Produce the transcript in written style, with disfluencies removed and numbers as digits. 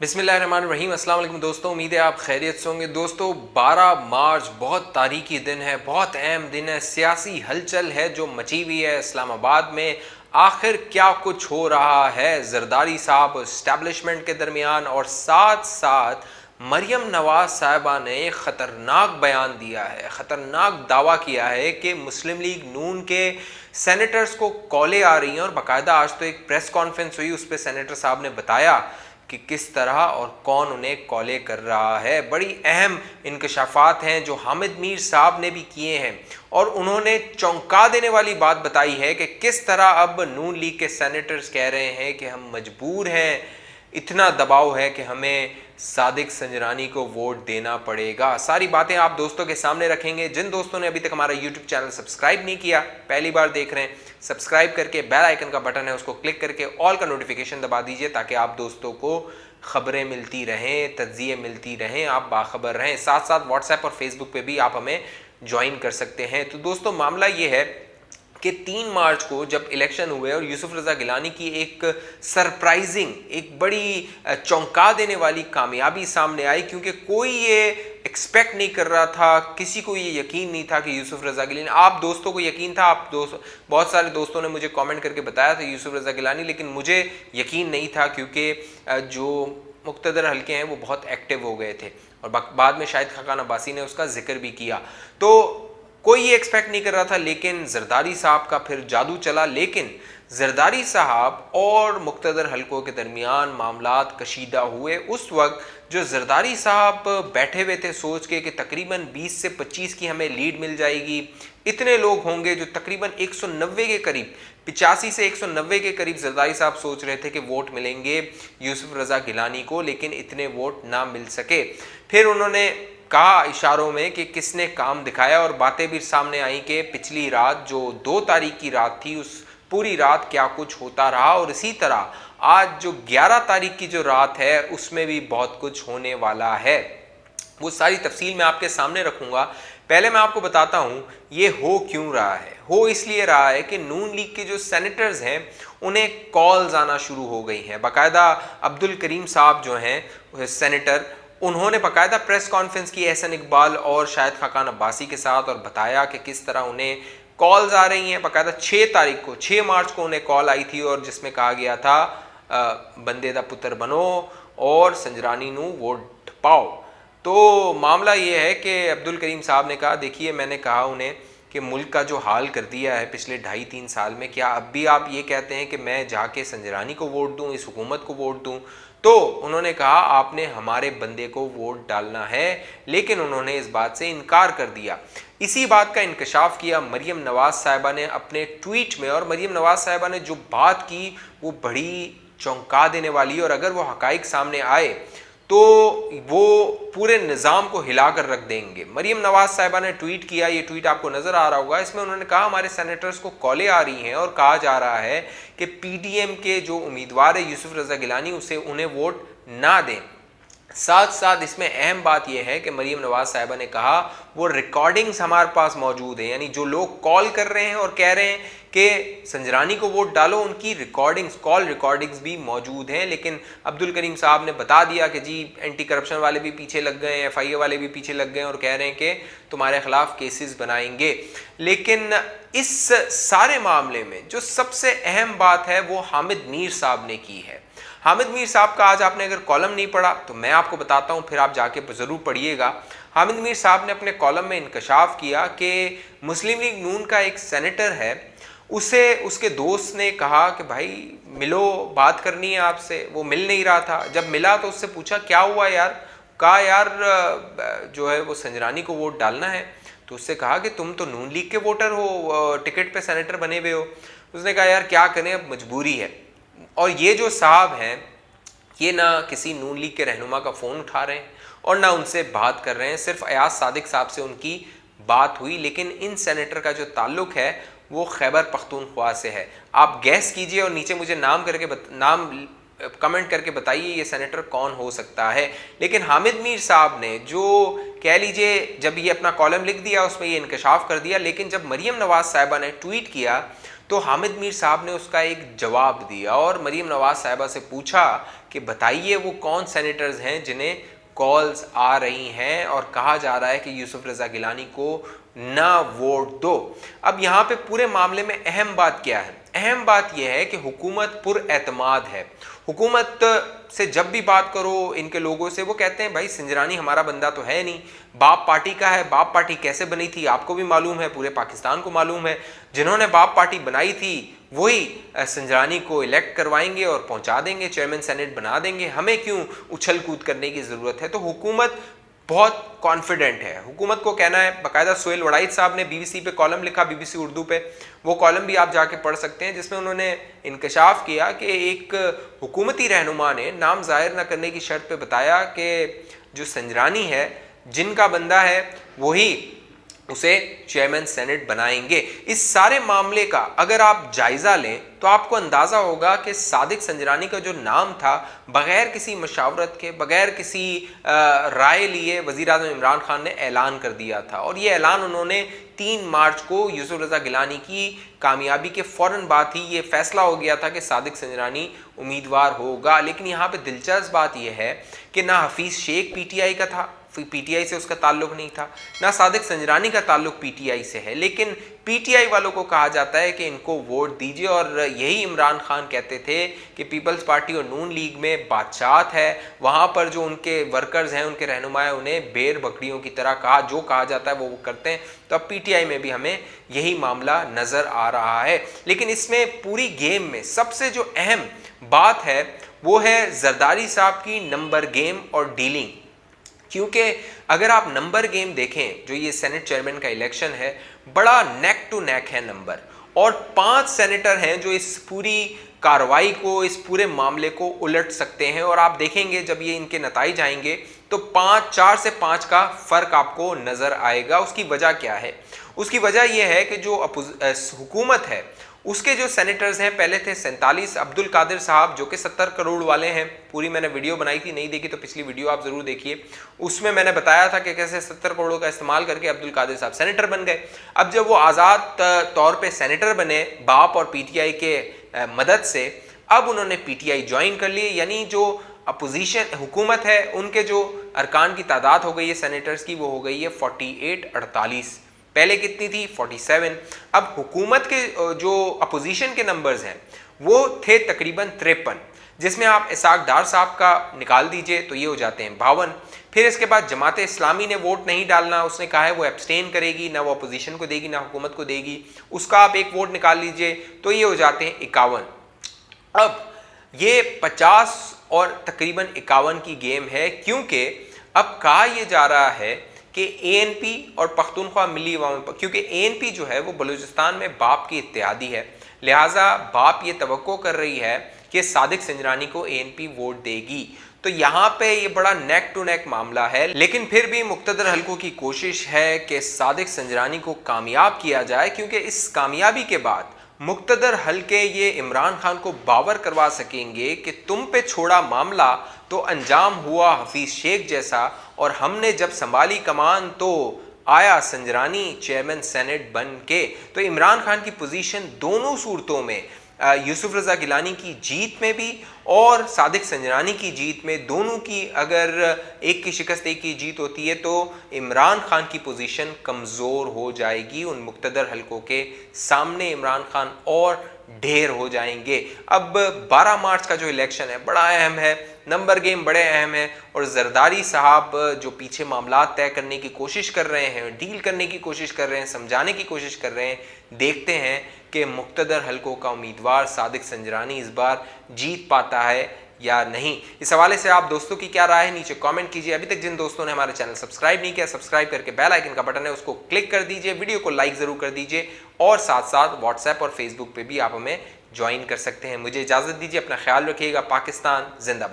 बिस्मिल्लाहिर्रहमानिर्रहीम। अस्सलाम वालेकुम दोस्तों, उम्मीद है आप खैरियत से होंगे। दोस्तों 12 मार्च बहुत तारीखी दिन है, बहुत अहम दिन है। सियासी हलचल है जो मची हुई है इस्लामाबाद में। आखिर क्या कुछ हो रहा है जरदारी साहब इस्टेब्लिशमेंट के दरमियान, और साथ साथ मरियम नवाज साहिबा ने ख़तरनाक बयान दिया है, ख़तरनाक दावा किया है कि मुस्लिम लीग नून के सेनेटर्स को कॉलें आ रही हैं। और बाकायदा आज तो एक प्रेस कॉन्फ्रेंस हुई, उस पर सेनेटर साहब ने बताया कि किस तरह और कौन उन्हें कॉलें कर रहा है। बड़ी अहम इंकशाफात हैं जो हामिद मीर साहब ने भी किए हैं, और उन्होंने चौंका देने वाली बात बताई है कि किस तरह अब नून लीग के सेनेटर्स कह रहे हैं कि हम मजबूर हैं, इतना दबाव है कि हमें सादिक संजरानी को वोट देना पड़ेगा। सारी बातें आप दोस्तों के सामने रखेंगे। जिन दोस्तों ने अभी तक हमारा यूट्यूब चैनल सब्सक्राइब नहीं किया, पहली बार देख रहे हैं, सब्सक्राइब करके बेल आइकन का बटन है उसको क्लिक करके ऑल का नोटिफिकेशन दबा दीजिए, ताकि आप दोस्तों को खबरें मिलती रहें, तज्जिए मिलती रहें, आप बाखबर रहें। साथ साथ व्हाट्सएप और फेसबुक पे भी आप हमें ज्वाइन कर सकते हैं। तो दोस्तों मामला ये है कि 3 मार्च को जब इलेक्शन हुए और यूसुफ रज़ा गिलानी की एक सरप्राइजिंग, एक बड़ी चौंका देने वाली कामयाबी सामने आई, क्योंकि कोई ये एक्सपेक्ट नहीं कर रहा था, किसी को ये यकीन नहीं था कि यूसुफ रज़ा गिलानी, आप दोस्तों को यकीन था, आप दोस्त बहुत सारे दोस्तों ने मुझे कमेंट करके बताया था यूसुफ रज़ा गिलानी, लेकिन मुझे यकीन नहीं था, क्योंकि जो मुक्तदर हल्के हैं वो बहुत एक्टिव हो गए थे, और बाद में शाहिद खाकान अब्बासी ने उसका जिक्र भी किया। तो कोई ये एक्सपेक्ट नहीं कर रहा था, लेकिन जरदारी साहब का फिर जादू चला। लेकिन जरदारी साहब और मुक्तदर हलकों के दरमियान मामलात कशीदा हुए। उस वक्त जो जरदारी साहब बैठे हुए थे सोच के कि तकरीबन 20 से 25 की हमें लीड मिल जाएगी, इतने लोग होंगे जो तकरीबन 190 के करीब, 85 से 190 के करीब जरदारी साहब सोच रहे थे कि वोट मिलेंगे यूसुफ रज़ा गिलानी को, लेकिन इतने वोट ना मिल सके। फिर उन्होंने कहा इशारों में कि किसने काम दिखाया, और बातें भी सामने आई कि पिछली रात जो 2 तारीख की रात थी, उस पूरी रात क्या कुछ होता रहा, और इसी तरह आज जो 11 तारीख की जो रात है उसमें भी बहुत कुछ होने वाला है। वो सारी तफसील मैं आपके सामने रखूंगा। पहले मैं आपको बताता हूं ये हो क्यों रहा है। हो इसलिए रहा है कि नून लीग के जो सेनेटर्स हैं उन्हें कॉल्स आना शुरू हो गई हैं। बाकायदा अब्दुल करीम साहब जो हैं सेनेटर, उन्होंने बाकायदा प्रेस कॉन्फ्रेंस की एहसन इकबाल और शाहिद खाकान अब्बासी के साथ, और बताया कि किस तरह उन्हें कॉल्स आ रही हैं। बाकायदा 6 तारीख को, 6 मार्च को उन्हें कॉल आई थी, और जिसमें कहा गया था बंदे दा पुत्र बनो और संजरानी नू वोट पाओ। तो मामला ये है कि अब्दुल करीम साहब ने कहा, देखिए मैंने कहा उन्हें कि मुल्क का जो हाल कर दिया है पिछले 2.5-3 साल में, क्या अब भी आप ये कहते हैं कि मैं जाके संजरानी को वोट दूं, इस हुकूमत को वोट दूं? तो उन्होंने कहा आपने हमारे बंदे को वोट डालना है, लेकिन उन्होंने इस बात से इनकार कर दिया। इसी बात का इंकशाफ किया मरियम नवाज साहिबा ने अपने ट्वीट में, और मरियम नवाज साहिबा ने जो बात की वो बड़ी चौंका देने वाली, और अगर वो हकाइक सामने आए तो वो पूरे निज़ाम को हिलाकर रख देंगे। मरियम नवाज साहिबा ने ट्वीट किया, ये ट्वीट आपको नज़र आ रहा होगा। इसमें उन्होंने कहा हमारे सेनेटर्स को कॉलें आ रही हैं, और कहा जा रहा है कि पीडीएम के जो उम्मीदवार है यूसुफ रज़ा गिलानी, उसे उन्हें वोट ना दें। साथ साथ इसमें अहम बात यह है कि मरियम नवाज साहिबा ने कहा वो रिकॉर्डिंग्स हमारे पास मौजूद है, यानी जो लोग कॉल कर रहे हैं और कह रहे हैं कि संजरानी को वोट डालो, उनकी रिकॉर्डिंग्स, कॉल रिकॉर्डिंग्स भी मौजूद हैं। लेकिन अब्दुल करीम साहब ने बता दिया कि जी एंटी करप्शन वाले भी पीछे लग गए हैं, FIA वाले भी पीछे लग गए हैं, और कह रहे हैं कि तुम्हारे खिलाफ केसेस बनाएंगे। लेकिन इस सारे मामले में जो सबसे अहम बात है वो हामिद मीर साहब ने की है। हामिद मीर साहब का आज आपने अगर कॉलम नहीं पढ़ा तो मैं आपको बताता हूं, फिर आप जाके ज़रूर पढ़िएगा। हामिद मीर साहब ने अपने कॉलम में इंकशाफ किया कि मुस्लिम लीग नून का एक सेनेटर है, उसे उसके दोस्त ने कहा कि भाई मिलो, बात करनी है आपसे। वो मिल नहीं रहा था। जब मिला तो उससे पूछा क्या हुआ यार? कहा यार जो है वो संजरानी को वोट डालना है। तो उससे कहा कि तुम तो नून लीग के वोटर हो, टिकट पे सेनेटर बने हुए हो। उसने कहा यार क्या करें, अब मजबूरी है। और ये जो साहब हैं ये ना किसी नून लीग के रहनुमा का फ़ोन उठा रहे हैं और ना उनसे बात कर रहे हैं। सिर्फ अयाज सादिक साहब से उनकी बात हुई, लेकिन इन सेनेटर का जो ताल्लुक है वो खैबर पख्तूनख्वा से है। आप गैस कीजिए और नीचे मुझे नाम कमेंट करके बताइए ये सेनेटर कौन हो सकता है। लेकिन हामिद मीर साहब ने जो कह लीजिए जब ये अपना कॉलम लिख दिया उसमें ये इंकशाफ कर दिया, लेकिन जब मरियम नवाज साहिबा ने ट्वीट किया तो हामिद मीर साहब ने उसका एक जवाब दिया और मरीम नवाज साहिबा से पूछा कि बताइए वो कौन सेनेटर्स हैं जिन्हें कॉल्स आ रही हैं और कहा जा रहा है कि यूसुफ रज़ा गिलानी को ना वोट दो। अब यहाँ पे पूरे मामले में अहम बात क्या है? अहम बात यह है कि हुकूमत पुरएतमाद है। हुकूमत से जब भी बात करो इनके लोगों से, वो कहते हैं भाई संजरानी हमारा बंदा तो है नहीं, बाप पार्टी का है। बाप पार्टी कैसे बनी थी आपको भी मालूम है, पूरे पाकिस्तान को मालूम है। जिन्होंने बाप पार्टी बनाई थी वही संजरानी को इलेक्ट करवाएंगे और पहुंचा देंगे, चेयरमैन सेनेट बना देंगे। हमें क्यों उछल कूद करने की ज़रूरत है? तो हुकूमत बहुत कॉन्फिडेंट है। हुकूमत को कहना है, बाकायदा सुहेल वड़ाइद साहब ने बीबीसी पे कॉलम लिखा, बीबीसी उर्दू पे, वो कॉलम भी आप जाके पढ़ सकते हैं, जिसमें उन्होंने इंकशाफ किया कि एक हुकूमती रहनुमा ने नाम जाहिर न करने की शर्त पे बताया कि जो संजरानी है, जिनका बंदा है, वही उसे चेयरमैन सेनेट बनाएंगे। इस सारे मामले का अगर आप जायजा लें तो आपको अंदाजा होगा कि सादिक संजरानी का जो नाम था, बगैर किसी मशावरत के, बगैर किसी राय लिए वज़ीर आज़म इमरान खान ने ऐलान कर दिया था। और ये ऐलान उन्होंने 3 मार्च को यूसुफ रज़ा गिलानी की कामयाबी के फ़ौरन बाद ही ये फैसला हो गया था कि सादिक संजरानी उम्मीदवार होगा। लेकिन यहाँ पे दिलचस्प बात यह है कि ना हफीज़ शेख पीटीआई का था, पीटीआई से उसका ताल्लुक नहीं था, ना सादिक संजरानी का ताल्लुक पीटीआई से है, लेकिन पीटीआई वालों को कहा जाता है कि इनको वोट दीजिए। और यही इमरान खान कहते थे कि पीपल्स पार्टी और नून लीग में बादशाहत है, वहाँ पर जो उनके वर्कर्स हैं, उनके रहनुमा उन्हें बेर बकरियों की तरह कहा, जो कहा जाता है वो करते हैं। तो अब पीटीआई में भी हमें यही मामला नज़र आ रहा है। लेकिन इसमें पूरी गेम में सबसे जो अहम बात है वो है जरदारी साहब की नंबर गेम और डीलिंग। क्योंकि अगर आप नंबर गेम देखें, जो ये सेनेट चेयरमैन का इलेक्शन है, बड़ा नेक टू नेक है नंबर, और 5 सेनेटर हैं जो इस पूरी कार्रवाई को, इस पूरे मामले को उलट सकते हैं। और आप देखेंगे जब ये इनके नताइज आएंगे तो 4 से 5 का फर्क आपको नजर आएगा। उसकी वजह क्या है? उसकी वजह यह है कि जो हुकूमत है उसके जो सेनेटर्स हैं, पहले थे 47, अब्दुल कादिर साहब जो कि 70 करोड़ वाले हैं, पूरी मैंने वीडियो बनाई थी, नहीं देखी तो पिछली वीडियो आप जरूर देखिए, उसमें मैंने बताया था कि कैसे 70 करोड़ों का इस्तेमाल करके अब्दुल कादिर साहब सेनेटर बन गए। अब जब वो आज़ाद तौर पे सेनेटर बने बाप और पीटीआई के मदद से, अब उन्होंने पीटीआई ज्वाइन कर ली, यानी जो अपोजिशन हुकूमत है उनके जो अरकान की तादाद हो गई है सेनेटर्स की, वो हो गई है 48-48। पहले कितनी थी? 47। अब हुकूमत के जो अपोजिशन के नंबर्स हैं वो थे तकरीबन 53, जिसमें आप इसाक डार साहब का निकाल दीजिए तो ये हो जाते हैं 52। फिर इसके बाद जमात इस्लामी ने वोट नहीं डालना, उसने कहा है वो एब्सटेन करेगी, ना वो अपोजिशन को देगी ना हुकूमत को देगी, उसका आप एक वोट निकाल लीजिए तो ये हो जाते हैं 51। अब ये 50 और तकरीबन 51 की गेम है, क्योंकि अब कहा यह जा रहा है कि एएनपी और पख्तूनख्वा मिली अवामी, क्योंकि एएनपी जो है वो बलूचिस्तान में बाप की इत्तेहादी है, लिहाजा बाप ये तवक्को कर रही है कि सादिक संजरानी को एएनपी वोट देगी। तो यहाँ पे ये बड़ा नेक टू नेक मामला है। लेकिन फिर भी मुक्तदर हल्कों की कोशिश है कि सादिक संजरानी को कामयाब किया जाए, क्योंकि इस कामयाबी के बाद मुक्तदर हल्के ये इमरान खान को बावर करवा सकेंगे कि तुम पे छोड़ा मामला तो अंजाम हुआ हफीज शेख जैसा, और हमने जब संभाली कमान तो आया संजरानी चेयरमैन सेनेट बन के। तो इमरान खान की पोजीशन दोनों सूरतों में, यूसुफ रज़ा गिलानी की जीत में भी और सादिक संजरानी की जीत में, दोनों की अगर एक की शिकस्त एक की जीत होती है तो इमरान खान की पोजीशन कमज़ोर हो जाएगी। उन मुक्तदर हल्कों के सामने इमरान खान और ढेर हो जाएंगे। अब 12 मार्च का जो इलेक्शन है बड़ा अहम है, नंबर गेम बड़े अहम है, और जरदारी साहब जो पीछे मामला तय करने की कोशिश कर रहे हैं, डील करने की कोशिश कर रहे हैं, समझाने की कोशिश कर रहे हैं, देखते हैं कि मुक्तदर हल्कों का उम्मीदवार सादिक संजरानी इस बार जीत पाता है या नहीं। इस हवाले से आप दोस्तों की क्या राय है नीचे कमेंट कीजिए। अभी तक जिन दोस्तों ने हमारे चैनल सब्सक्राइब नहीं किया, सब्सक्राइब करके बेल आइकन का बटन है उसको क्लिक कर दीजिए, वीडियो को लाइक जरूर कर दीजिए, और साथ साथ व्हाट्सएप और फेसबुक पे भी आप हमें ज्वाइन कर सकते हैं। मुझे इजाजत दीजिए, अपना ख्याल रखिएगा। पाकिस्तान जिंदाबाद।